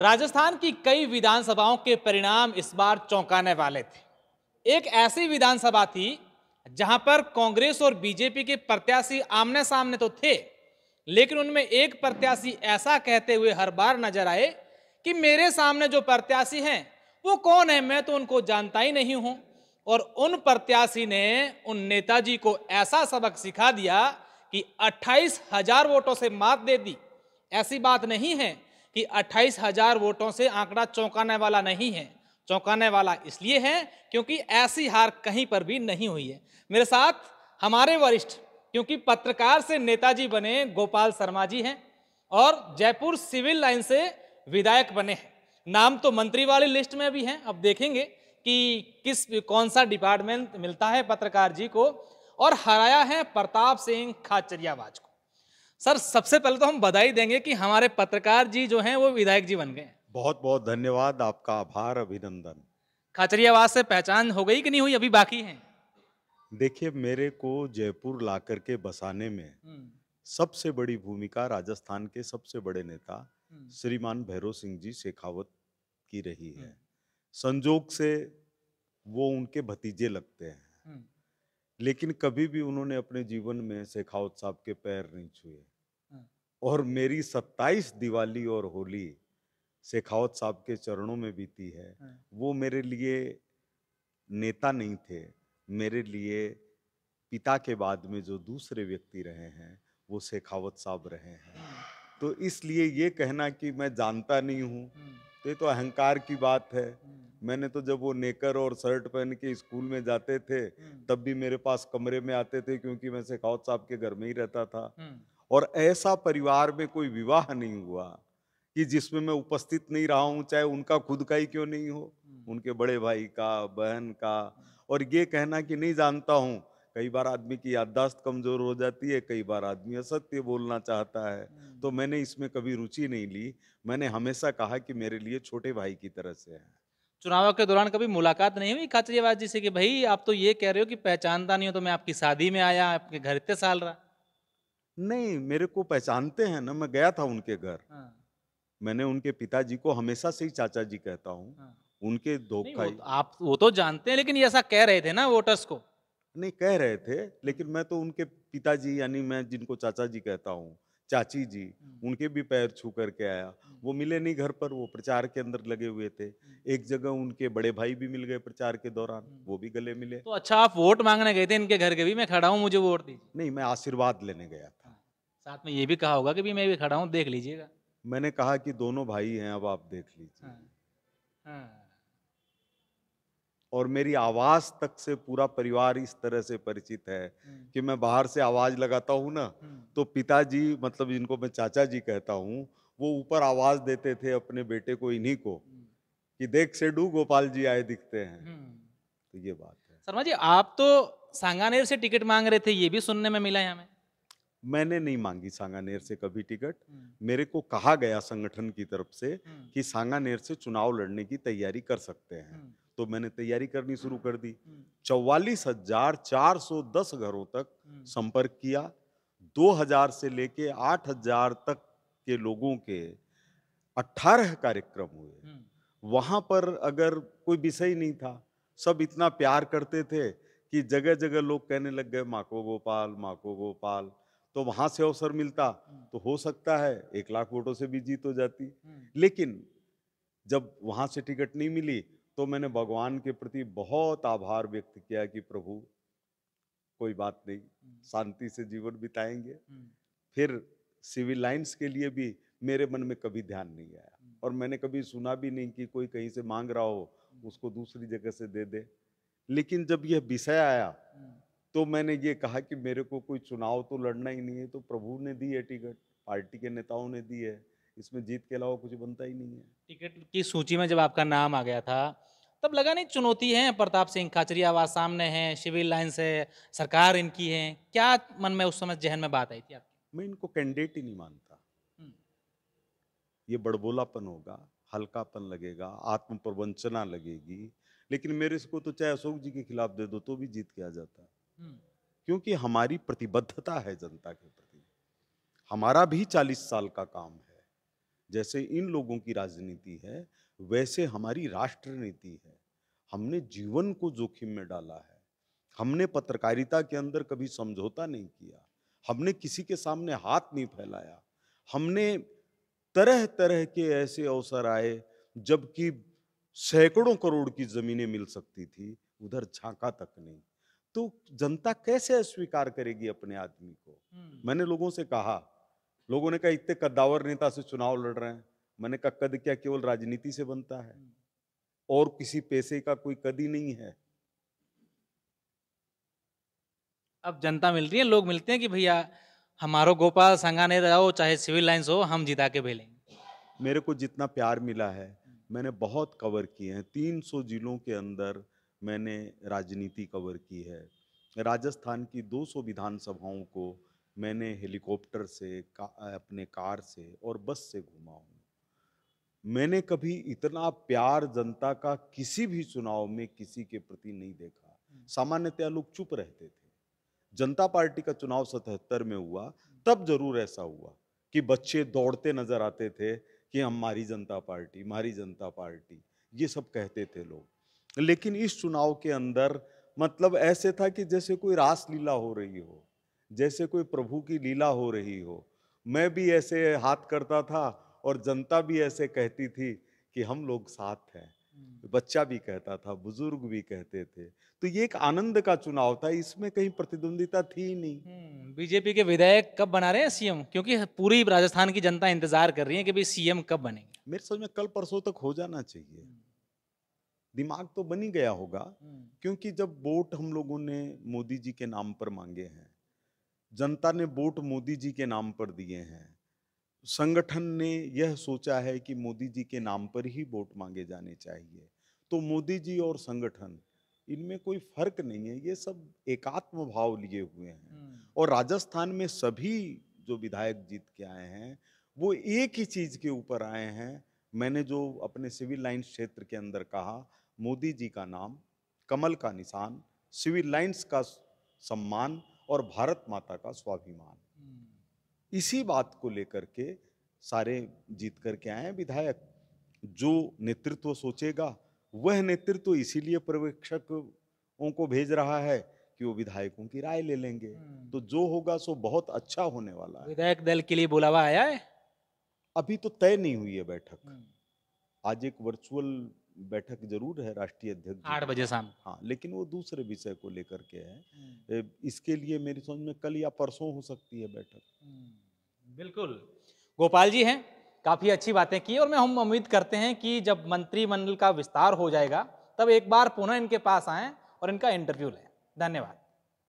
राजस्थान की कई विधानसभाओं के परिणाम इस बार चौंकाने वाले थे। एक ऐसी विधानसभा थी जहां पर कांग्रेस और बीजेपी के प्रत्याशी आमने सामने तो थे, लेकिन उनमें एक प्रत्याशी ऐसा कहते हुए हर बार नजर आए कि मेरे सामने जो प्रत्याशी हैं वो कौन है, मैं तो उनको जानता ही नहीं हूं। और उन प्रत्याशी ने उन नेताजी को ऐसा सबक सिखा दिया कि 28,000 वोटों से मात दे दी। ऐसी बात नहीं है कि 28,000 वोटों से आंकड़ा चौंकाने वाला नहीं है। चौंकाने वाला इसलिए है क्योंकि ऐसी हार कहीं पर भी नहीं हुई है। मेरे साथ हमारे वरिष्ठ, क्योंकि पत्रकार से नेताजी बने, गोपाल शर्मा जी हैं और जयपुर सिविल लाइन से विधायक बने हैं। नाम तो मंत्री वाली लिस्ट में भी हैं। अब देखेंगे कि कौन सा डिपार्टमेंट मिलता है पत्रकार जी को। और हराया है प्रताप सिंह खाचरियावाज को। सर, सबसे पहले तो हम बधाई देंगे कि हमारे पत्रकार जी जो हैं वो विधायक जी बन गए। बहुत बहुत धन्यवाद, आपका आभार, अभिनंदन। खाचरियावाज से पहचान हो गई कि नहीं हुई, अभी बाकी है? देखिए, मेरे को जयपुर ला कर के बसाने में हम्म, सबसे बड़ी भूमिका राजस्थान के सबसे बड़े नेता हम्म, श्रीमान भैरों सिंह जी शेखावत की रही हम्म, है। संजोग से वो उनके भतीजे लगते हैं, हम्म, लेकिन कभी भी उन्होंने अपने जीवन में शेखावत साहब के पैर नहीं छुए। हम्म, और मेरी 27 दिवाली और होली शेखावत साहब के चरणों में बीती है। हम्म, वो मेरे लिए नेता नहीं थे, मेरे लिए पिता के बाद में जो दूसरे व्यक्ति रहे हैं वो शेखावत साहब रहे हैं। तो इसलिए ये कहना कि मैं जानता नहीं हूँ, तो ये तो अहंकार की बात है। मैंने तो जब वो नेकर और शर्ट पहन के स्कूल में जाते थे तब भी मेरे पास कमरे में आते थे, क्योंकि मैं शेखावत साहब के घर में ही रहता था। और ऐसा परिवार में कोई विवाह नहीं हुआ कि जिसमें मैं उपस्थित नहीं रहा हूँ, चाहे उनका खुद का ही क्यों नहीं हो, उनके बड़े भाई का, बहन का। और ये कहना कि नहीं जानता हूँ, कई बार आदमी की याददाश्त कमजोर हो जाती है, कई बार आदमी असत्य बोलना चाहता है। तो मैंने इसमें कभी रुचि नहीं ली। मैंने हमेशा कहा कि मेरे लिए छोटे भाई की तरह से है। चुनाव के दौरान कभी मुलाकात नहीं हुई खाचरियावाज जी से कि भाई आप तो ये कह रहे हो कि पहचानता नहीं हो, तो मैं आपकी शादी में आया, आपके घर इतने साल रहा? नहीं, मेरे को पहचानते हैं ना, मैं गया था उनके घर। हाँ, मैंने उनके पिताजी को हमेशा से ही चाचा जी कहता हूँ। हाँ। उनके नहीं, वो धोखाई तो आप वो तो जानते हैं, लेकिन ये ऐसा कह रहे थे ना वोटर्स को। नहीं कह रहे थे, लेकिन मैं तो उनके पिताजी यानी मैं जिनको चाचा जी कहता हूँ, चाची जी, उनके भी पैर छू करके आया। वो मिले नहीं घर पर, वो प्रचार के अंदर लगे हुए थे। एक जगह उनके बड़े भाई भी मिल गए प्रचार के दौरान, वो भी गले मिले। तो अच्छा, आप वोट मांगने गए थे इनके घर के भी, मैं खड़ा हूँ मुझे वोट दीजिए? नहीं, मैं आशीर्वाद लेने गया था। हाँ। साथ में ये भी कहा होगा कि भी मैं भी खड़ा हूँ, देख लीजिएगा। मैंने कहा कि दोनों भाई हैं, अब आप देख लीजिए। हाँ, हाँ, और मेरी आवाज तक से पूरा परिवार इस तरह से परिचित है कि मैं बाहर से आवाज लगाता हूँ ना, तो पिताजी, मतलब जिनको मैं चाचा जी कहता हूँ, वो ऊपर आवाज देते थे अपने बेटे को, इन्हीं को, कि देख सेडू गोपाल जी आए दिखते हैं। तो ये बात है। शर्मा जी, आप तो सांगानेर से टिकट मांग रहे थे, ये भी सुनने में मिला है हमें। मैंने नहीं मांगी सांगानेर से कभी टिकट। मेरे को कहा गया संगठन की तरफ से कि सांगानेर से चुनाव लड़ने की तैयारी कर सकते हैं, तो मैंने तैयारी करनी शुरू कर दी। 44,410 घरों तक संपर्क किया। 2,000 से लेके 8,000 तक के लोगों के 18 कार्यक्रम हुए। वहां पर अगर कोई विषय नहीं था, सब इतना प्यार करते थे कि जगह जगह लोग कहने लग गए माँ को गोपाल, माँ को गोपाल। तो वहां से अवसर मिलता तो हो सकता है 1 लाख वोटों से भी जीत हो जाती। लेकिन जब वहां से टिकट नहीं मिली तो मैंने भगवान के प्रति बहुत आभार व्यक्त किया कि प्रभु, कोई बात नहीं, शांति से जीवन बिताएंगे। फिर सिविल लाइंस के लिए भी मेरे मन में कभी ध्यान नहीं आया, और मैंने कभी सुना भी नहीं कि कोई कहीं से मांग रहा हो उसको दूसरी जगह से दे दे। लेकिन जब यह विषय आया तो मैंने ये कहा कि मेरे को कोई चुनाव तो लड़ना ही नहीं है, तो प्रभु ने दी है टिकट, पार्टी के नेताओं ने दी है, इसमें जीत के अलावा कुछ बनता ही नहीं है। टिकट की सूची में जब आपका नाम आ गया था, तब लगा नहीं चुनौती है, प्रताप सिंह खाचरियावाज सामने हैं, सिविल लाइन से सरकार इनकी है, क्या मन में उस समय जहन में बात आई थी आपके? मैं इनको कैंडिडेट ही नहीं मानता। हम्म, ये बड़बोलापन होगा, हल्कापन लगेगा, आत्म प्रवंचना लगेगी। लेकिन मेरे को तो चाहे अशोक जी के खिलाफ दे दो तो भी जीत के आ जाता, हम्म, क्योंकि हमारी प्रतिबद्धता है जनता के प्रति। हमारा भी 40 साल का काम है। जैसे इन लोगों की राजनीति है, वैसे हमारी राष्ट्र नीति है। हमने जीवन को जोखिम में डाला है। हमने पत्रकारिता के अंदर कभी समझौता नहीं किया। हमने किसी के सामने हाथ नहीं फैलाया। हमने तरह तरह के ऐसे अवसर आए जबकि सैकड़ों करोड़ की जमीनें मिल सकती थी, उधर झांका तक नहीं। तो जनता कैसे अस्वीकार करेगी अपने आदमी को? मैंने लोगों से कहा, लोगों ने कहा इतने कद्दावर नेता से चुनाव लड़ रहे हैं। मैंने कहा कद क्या केवल राजनीति से बनता है? और किसी पैसे का कोई कद ही नहीं है। अब जनता मिल रही है, लोग मिलते हैं कि भैया हमारो गोपाल संगानेर आओ, चाहे सिविल लाइन्स हो, हम जिता के भेलेंगे। मेरे को जितना प्यार मिला है, मैंने बहुत कवर किए हैं। 300 जिलों के अंदर मैंने राजनीति कवर की है। राजस्थान की 200 विधानसभाओं को मैंने हेलीकॉप्टर से, अपने कार से और बस से घूमा हूँ। मैंने कभी इतना प्यार जनता का किसी भी चुनाव में किसी के प्रति नहीं देखा। सामान्यतया लोग चुप रहते थे। जनता पार्टी का चुनाव 77 में हुआ, तब जरूर ऐसा हुआ कि बच्चे दौड़ते नजर आते थे कि हमारी जनता पार्टी, हमारी जनता पार्टी, ये सब कहते थे लोग। लेकिन इस चुनाव के अंदर मतलब ऐसे था कि जैसे कोई रास लीला हो रही हो, जैसे कोई प्रभु की लीला हो रही हो। मैं भी ऐसे हाथ करता था और जनता भी ऐसे कहती थी कि हम लोग साथ हैं। बच्चा भी कहता था, बुजुर्ग भी कहते थे। तो ये एक आनंद का चुनाव था, इसमें कहीं प्रतिद्वंदिता थी ही नहीं। बीजेपी के विधायक कब बना रहे हैं सीएम? क्योंकि पूरी राजस्थान की जनता इंतजार कर रही है कि भाई सीएम कब बनेंगे। मेरे समझ में कल परसों तक हो जाना चाहिए। दिमाग तो बन ही गया होगा, क्योंकि जब वोट हम लोगों ने मोदी जी के नाम पर मांगे हैं, जनता ने वोट मोदी जी के नाम पर दिए हैं, संगठन ने यह सोचा है कि मोदी जी के नाम पर ही वोट मांगे जाने चाहिए, तो मोदी जी और संगठन, इनमें कोई फर्क नहीं है। ये सब एकात्म भाव लिए हुए हैं। और राजस्थान में सभी जो विधायक जीत के आए हैं, वो एक ही चीज के ऊपर आए हैं। मैंने जो अपने सिविल लाइन्स क्षेत्र के अंदर कहा, मोदी जी का नाम, कमल का निशान, सिविल लाइन्स का सम्मान और भारत माता का स्वाभिमान, इसी बात को लेकर के सारे जीत करके आए हैं विधायक। जो नेतृत्व सोचेगा वह नेतृत्व इसीलिए पर्यवेक्षकों को भेज रहा है कि वो विधायकों की राय ले लेंगे। तो जो होगा सो बहुत अच्छा होने वाला है। विधायक दल के लिए बुलावा आया है? अभी तो तय नहीं हुई है बैठक। आज एक वर्चुअल बैठक जरूर है राष्ट्रीय अध्यक्ष 8 बजे शाम। हाँ, लेकिन वो दूसरे विषय को लेकर के है। इसके लिए मेरी समझ में कल या परसों हो सकती है बैठक। बिल्कुल, गोपाल जी हैं, काफी अच्छी बातें की और हम उम्मीद करते हैं कि जब मंत्रिमंडल का विस्तार हो जाएगा तब एक बार पुनः इनके पास आएं और इनका इंटरव्यू लें। धन्यवाद।